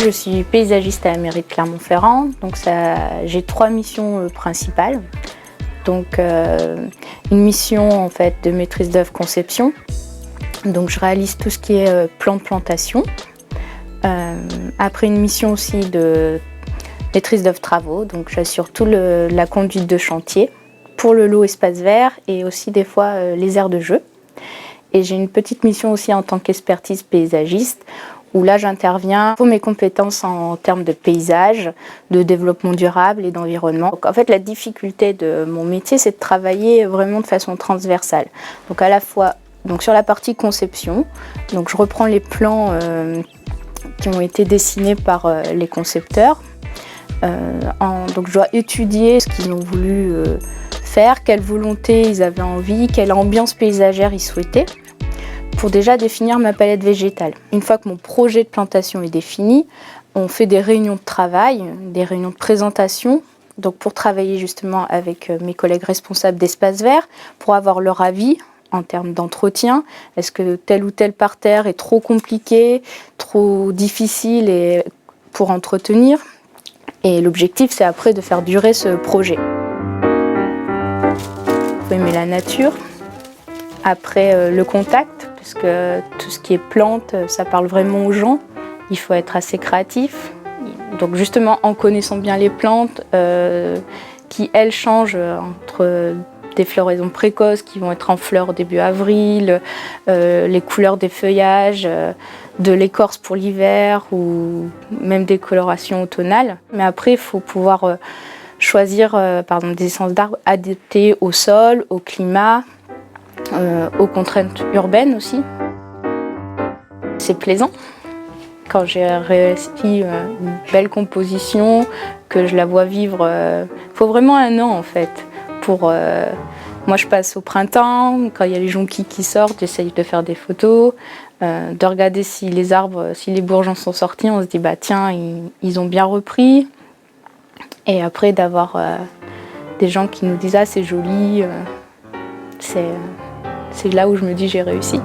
Je suis paysagiste à la mairie de Clermont-Ferrand, donc j'ai 3 missions principales. Donc une mission en fait de maîtrise d'œuvre conception. Donc je réalise tout ce qui est plan de plantation. Après une mission aussi de maîtrise d'œuvre travaux, donc j'assure tout la conduite de chantier pour le lot espace vert et aussi des fois les aires de jeu. Et j'ai une petite mission aussi en tant qu'expertise paysagiste où là j'interviens pour mes compétences en termes de paysage, de développement durable et d'environnement. Donc, en fait la difficulté de mon métier c'est de travailler vraiment de façon transversale. Donc à la fois sur la partie conception, donc je reprends les plans qui ont été dessinés par les concepteurs. Donc je dois étudier ce qu'ils ont voulu faire, quelle volonté ils avaient envie, quelle ambiance paysagère ils souhaitaient, pour déjà définir ma palette végétale. Une fois que mon projet de plantation est défini, on fait des réunions de travail, des réunions de présentation, donc pour travailler justement avec mes collègues responsables d'espaces verts, pour avoir leur avis en termes d'entretien. Est-ce que tel ou tel parterre est trop compliqué, trop difficile pour entretenir? Et l'objectif, c'est après de faire durer ce projet. Il faut aimer la nature. Après, le contact, parce que tout ce qui est plantes, ça parle vraiment aux gens. Il faut être assez créatif. Donc justement, en connaissant bien les plantes, qui elles changent entre des floraisons précoces qui vont être en fleurs début avril, les couleurs des feuillages, de l'écorce pour l'hiver ou même des colorations automnales. Mais après, il faut pouvoir choisir des essences d'arbres adaptées au sol, au climat, aux contraintes urbaines aussi. C'est plaisant. Quand j'ai réussi une belle composition, que je la vois vivre, il faut vraiment un an en fait. Moi je passe au printemps, quand il y a les jonquilles qui sortent, j'essaye de faire des photos, de regarder si les arbres, si les bourgeons sont sortis, on se dit bah tiens, ils ont bien repris. Et après d'avoir des gens qui nous disent ah c'est joli, c'est là où je me dis j'ai réussi.